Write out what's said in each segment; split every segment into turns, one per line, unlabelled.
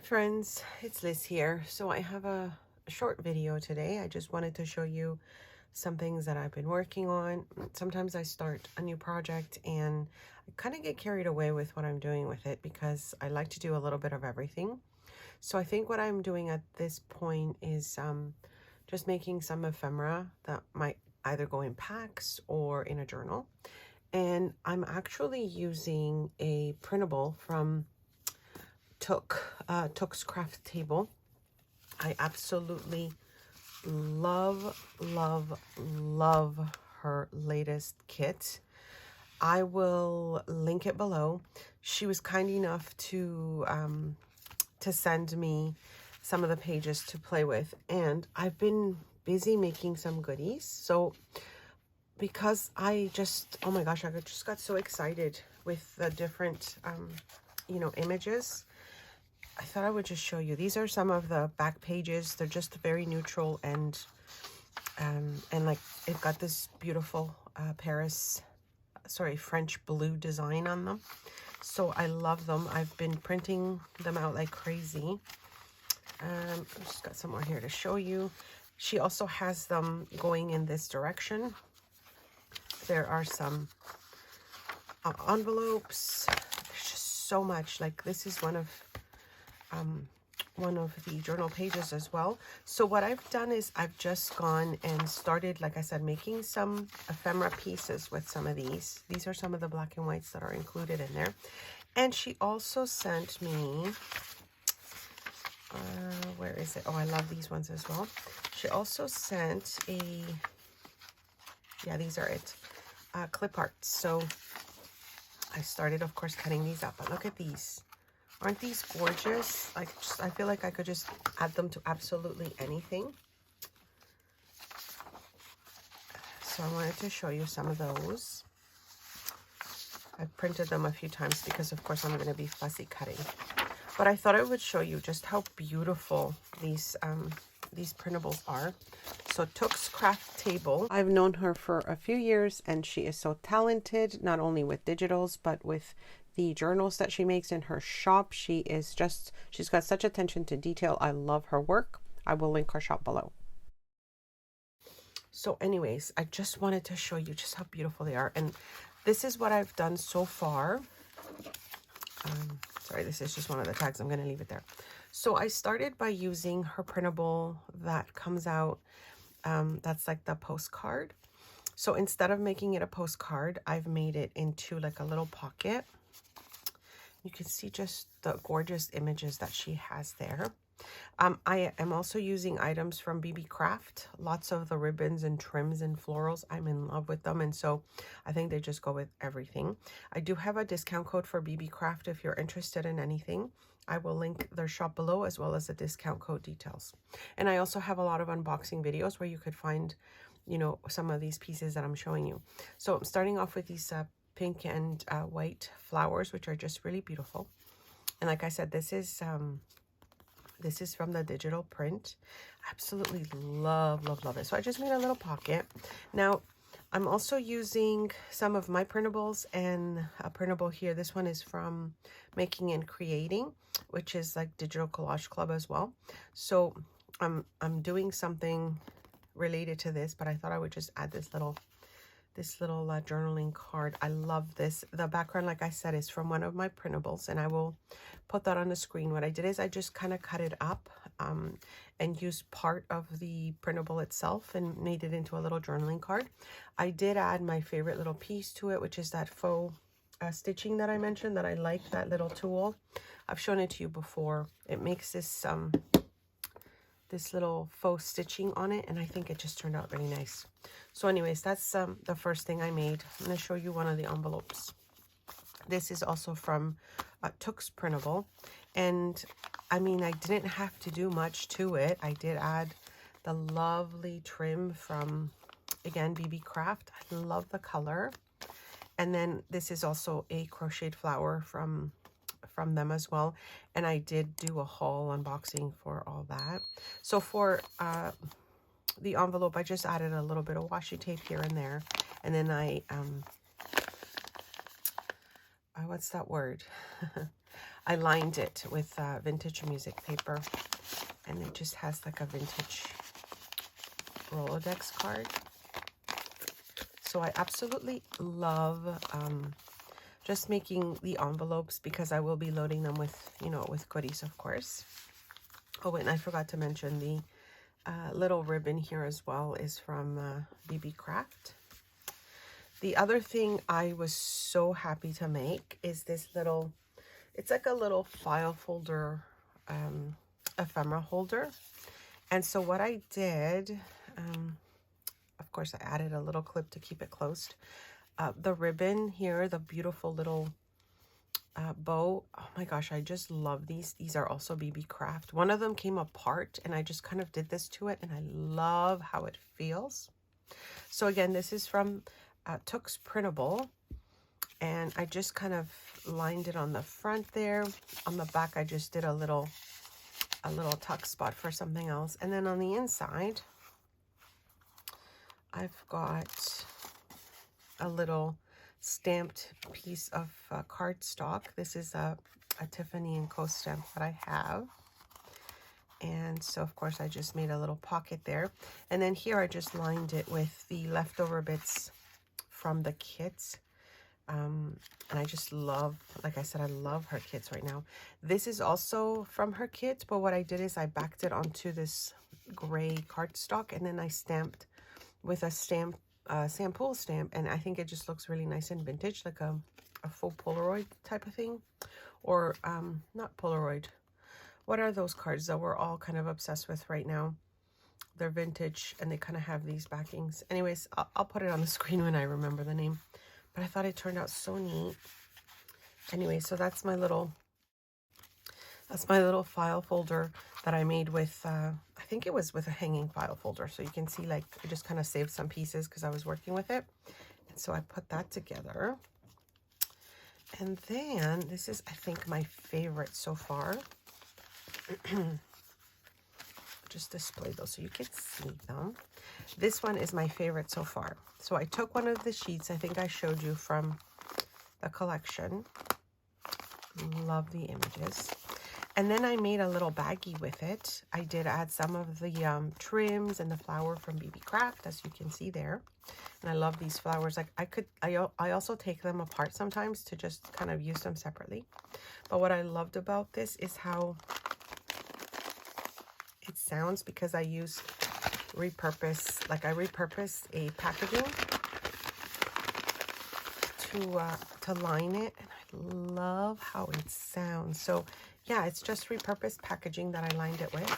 friends, it's Liz here. So I have a short video today. I just wanted to show you some things that I've been working on. Sometimes I start a new project and I kind of get carried away with what I'm doing with it because I like to do a little bit of everything. So I think what I'm doing at this point is just making some ephemera that might either go in packs or in a journal. And I'm actually using a printable from Took's Craft Table. I absolutely love her latest kit. I will link it below. She was kind enough to send me some of the pages to play with, and I've been busy making some goodies. So because I just, oh my gosh, I just got so excited with the different images. I thought I would just show you. These are some of the back pages. They're just very neutral and like they've got this beautiful French blue design on them. So I love them. I've been printing them out like crazy. I've just got some more here to show you. She also has them going in this direction. There are some envelopes. There's just so much. Like this is one of the journal pages as well. So what I've done is I've just gone and started, like I said, making some ephemera pieces with some of these. These are some of the black and whites that are included in there. And she also sent me, where is it? Oh, I love these ones as well. She also sent these are it, clip art. So I started, of course, cutting these up, but look at these. Aren't these gorgeous? I feel like I could just add them to absolutely anything. So I wanted to show you some of those. I've printed them a few times because, of course, I'm going to be fussy cutting. But I thought I would show you just how beautiful these printables are. So Took's Craft Table. I've known her for a few years, and she is so talented, not only with digitals, but with the journals that she makes in her shop. She's got such attention to detail. I love her work. I will link her shop below. So anyways, I just wanted to show you just how beautiful they are. And this is what I've done so far. Sorry, this is just one of the tags. I'm going to leave it there. So I started by using her printable that comes out. That's like the postcard. So instead of making it a postcard, I've made it into like a little pocket. You can see just the gorgeous images that she has there. I am also using items from Beebeecraft. Lots of the ribbons and trims and florals. I'm in love with them, and so I think they just go with everything. I do have a discount code for Beebeecraft if you're interested in anything. I will link their shop below as well as the discount code details. And I also have a lot of unboxing videos where you could find, some of these pieces that I'm showing you. So I'm starting off with these pink and white flowers, which are just really beautiful. And like I said, this is from the digital print. Absolutely love it. So I just made a little pocket. Now I'm also using some of my printables and a printable here. This one is from Making and Creating, which is like Digital Collage Club as well. So I'm doing something related to this, but I thought I would just add this little journaling card. I love this. The background, like I said, is from one of my printables, and I will put that on the screen. What I did is I just kind of cut it up and used part of the printable itself and made it into a little journaling card. I did add my favorite little piece to it, which is that faux stitching that I mentioned, that I like that little tool. I've shown it to you before. It makes this little faux stitching on it, and I think it just turned out really nice. So anyways, that's the first thing I made. I'm going to show you one of the envelopes. This is also from Took's printable, and I mean, I didn't have to do much to it. I did add the lovely trim from, again, Beebeecraft. I love the color. And then this is also a crocheted flower from them as well, and I did do a haul unboxing for all that. So for the envelope, I just added a little bit of washi tape here and there, and then I what's that word? I lined it with vintage music paper, and it just has like a vintage Rolodex card. So I absolutely love just making the envelopes because I will be loading them with, you know, with goodies, of course. Oh, and I forgot to mention the little ribbon here as well is from Beebeecraft. The other thing I was so happy to make is this little, it's like a little file folder, ephemera holder. And so what I did, of course, I added a little clip to keep it closed. The ribbon here, the beautiful little bow. Oh my gosh, I just love these. These are also Beebeecraft. One of them came apart and I just kind of did this to it and I love how it feels. So again, this is from Took's Printable, and I just kind of lined it on the front there. On the back, I just did a little tuck spot for something else. And then on the inside, I've got a little stamped piece of cardstock. This is a Tiffany & Co. stamp that I have. And so, of course, I just made a little pocket there. And then here I just lined it with the leftover bits from the kits. And I just love, like I said, I love her kits right now. This is also from her kit, but what I did is I backed it onto this gray cardstock, and then I stamped with a sample stamp, and I think it just looks really nice and vintage, like a faux Polaroid type of thing. Or not Polaroid. What are those cards that we're all kind of obsessed with right now? They're vintage and they kind of have these backings. Anyways, I'll put it on the screen when I remember the name. But I thought it turned out so neat. Anyway, so that's my little file folder that I made with, I think it was with a hanging file folder. So you can see, like, I just kind of saved some pieces because I was working with it. And so I put that together. And then this is, I think, my favorite so far. Just display those so you can see them. This one is my favorite so far. So I took one of the sheets I think I showed you from the collection. Love the images. And then I made a little baggie with it. I did add some of the trims and the flower from Beebeecraft, as you can see there. And I love these flowers. Like I also take them apart sometimes to just kind of use them separately. But what I loved about this is how it sounds, because I repurposed a packaging to line it, and I love how it sounds. So yeah, it's just repurposed packaging that I lined it with,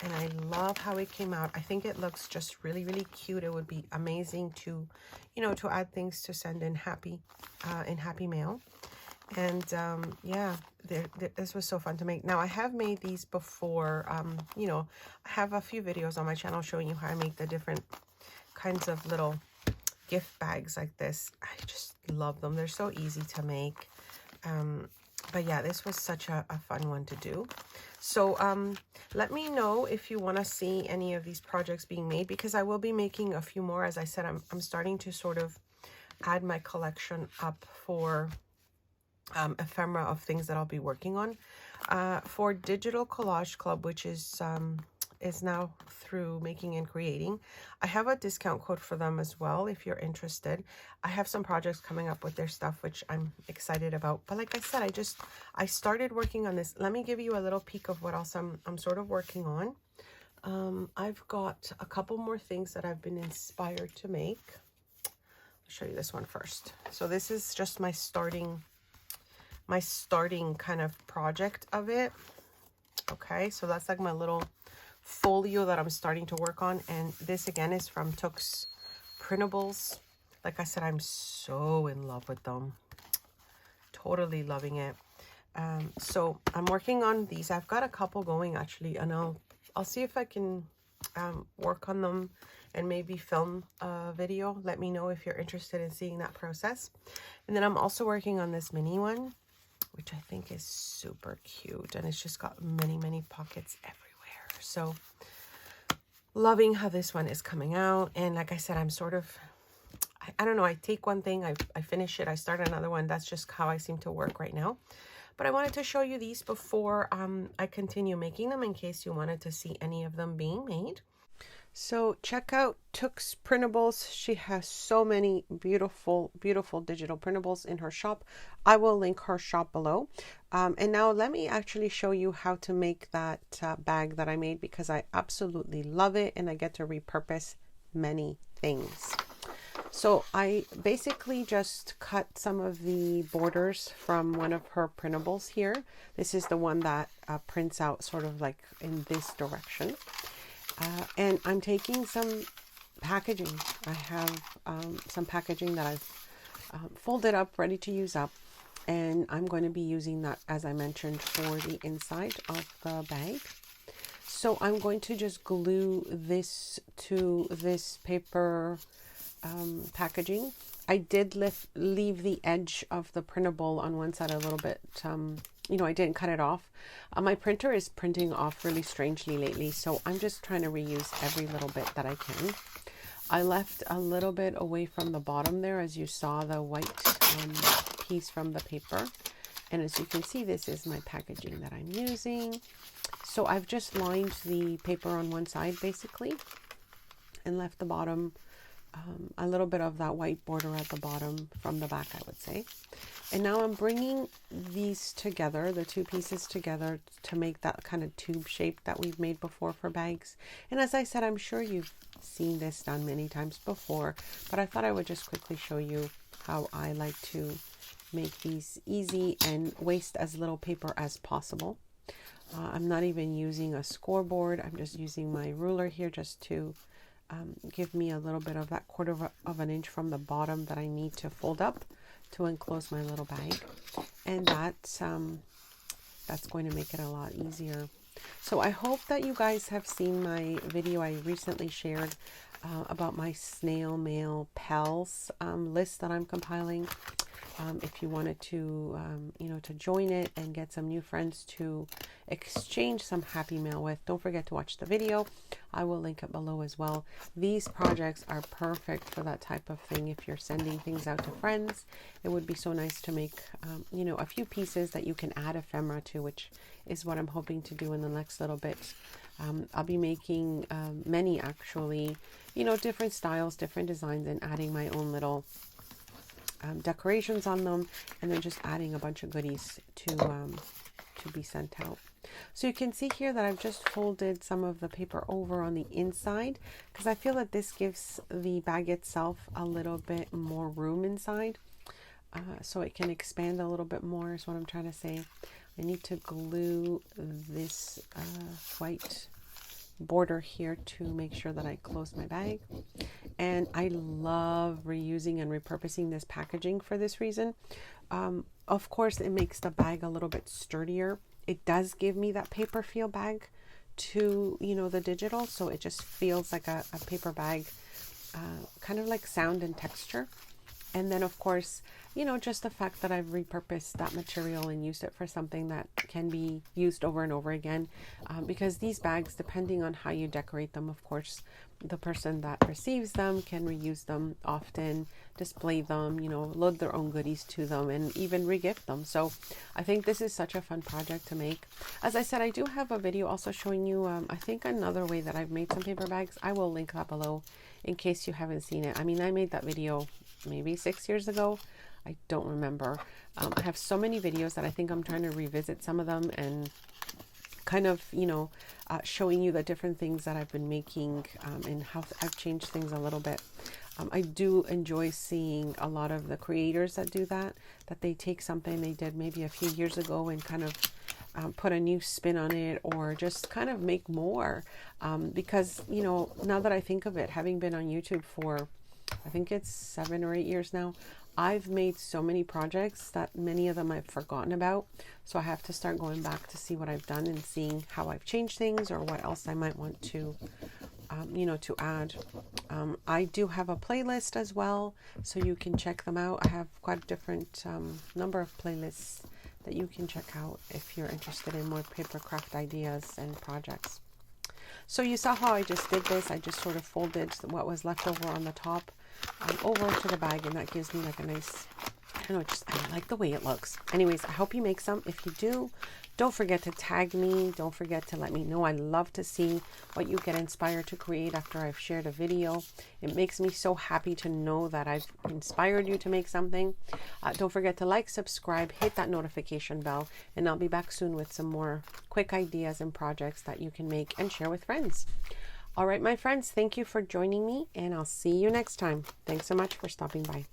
and I love how it came out. I think it looks just really, really cute. It would be amazing to, you know, to add things to send in happy mail. And yeah, this was so fun to make. Now, I have made these before. You know, I have a few videos on my channel showing you how I make the different kinds of little gift bags like this. I just love them. They're so easy to make. But yeah, this was such a fun one to do. So let me know if you want to see any of these projects being made, because I will be making a few more. As I said, I'm starting to sort of add my collection up for ephemera of things that I'll be working on. For Digital Collage Club, which is now through Making and Creating, I have a discount code for them as well if you're interested. I have some projects coming up with their stuff, which I'm excited about. But like I said, I started working on this. Let me give you a little peek of what else I'm sort of working on. I've got a couple more things that I've been inspired to make. I'll show you this one first. So this is just my starting kind of project of it. Okay, so that's like my little folio that I'm starting to work on. And this again is from Took's Printables. Like I said, I'm so in love with them. Totally loving it. So I'm working on these. I've got a couple going actually, and I'll see if I can work on them and maybe film a video. Let me know if you're interested in seeing that process. And then I'm also working on this mini one, which I think is super cute, and it's just got many, many pockets everywhere. So loving how this one is coming out. And like I said, I'm sort of I don't know, I take one thing, I finish it, I start another one. That's just how I seem to work right now. But I wanted to show you these before I continue making them, in case you wanted to see any of them being made. So check out Took's Printables. She has so many beautiful, beautiful digital printables in her shop. I will link her shop below. And now let me actually show you how to make that bag that I made, because I absolutely love it and I get to repurpose many things. So I basically just cut some of the borders from one of her printables here. This is the one that prints out sort of like in this direction. And I'm taking some packaging. I have some packaging that I've folded up, ready to use up. And I'm going to be using that, as I mentioned, for the inside of the bag. So I'm going to just glue this to this paper packaging. I did leave the edge of the printable on one side a little bit, you know, I didn't cut it off. My printer is printing off really strangely lately, so I'm just trying to reuse every little bit that I can. I left a little bit away from the bottom there, as you saw the white piece from the paper. And as you can see, this is my packaging that I'm using. So I've just lined the paper on one side basically and left the bottom a little bit of that white border at the bottom from the back, I would say. And now I'm bringing these together, the two pieces together, to make that kind of tube shape that we've made before for bags. And as I said, I'm sure you've seen this done many times before, but I thought I would just quickly show you how I like to make these easy and waste as little paper as possible. I'm not even using a scoreboard. I'm just using my ruler here just to give me a little bit of that quarter of an inch from the bottom that I need to fold up to enclose my little bag. And that's going to make it a lot easier. So I hope that you guys have seen my video I recently shared about my snail mail pals list that I'm compiling. If you wanted to, you know, to join it and get some new friends to exchange some happy mail with, don't forget to watch the video. I will link it below as well. These projects are perfect for that type of thing. If you're sending things out to friends, it would be so nice to make, you know, a few pieces that you can add ephemera to, which is what I'm hoping to do in the next little bit. I'll be making many actually, you know, different styles, different designs, and adding my own little decorations on them, and then just adding a bunch of goodies to be sent out. So you can see here that I've just folded some of the paper over on the inside, because I feel that this gives the bag itself a little bit more room inside, so it can expand a little bit more is what I'm trying to say. I need to glue this white border here to make sure that I close my bag. And I love reusing and repurposing this packaging for this reason. Of course, it makes the bag a little bit sturdier. It does give me that paper feel bag to, you know, the digital, so it just feels like a paper bag, kind of like sound and texture. And then of course, you know, just the fact that I've repurposed that material and used it for something that can be used over and over again, because these bags, depending on how you decorate them, of course, the person that receives them can reuse them often, display them, you know, load their own goodies to them, and even regift them. So I think this is such a fun project to make. As I said, I do have a video also showing you, I think, another way that I've made some paper bags. I will link that below in case you haven't seen it. I mean, I made that video maybe 6 years ago. I don't remember. I have so many videos that I think I'm trying to revisit some of them and kind of, you know, showing you the different things that I've been making and how I've changed things a little bit. I do enjoy seeing a lot of the creators that do that they take something they did maybe a few years ago and kind of put a new spin on it, or just kind of make more. Because, you know, now that I think of it, having been on YouTube for, I think it's 7 or 8 years now, I've made so many projects that many of them I've forgotten about. So I have to start going back to see what I've done and seeing how I've changed things or what else I might want to, you know, to add. I do have a playlist as well, so you can check them out. I have quite a different number of playlists that you can check out if you're interested in more paper craft ideas and projects. So you saw how I just did this. I just sort of folded what was left over on the top over to the bag, and that gives me like a nice, I don't know, just I like the way it looks. Anyways, I hope you make some. If you do, don't forget to tag me. Don't forget to let me know. I love to see what you get inspired to create after I've shared a video. It makes me so happy to know that I've inspired you to make something. Don't forget to like, subscribe, hit that notification bell, and I'll be back soon with some more quick ideas and projects that you can make and share with friends. All right, my friends, thank you for joining me, and I'll see you next time. Thanks so much for stopping by.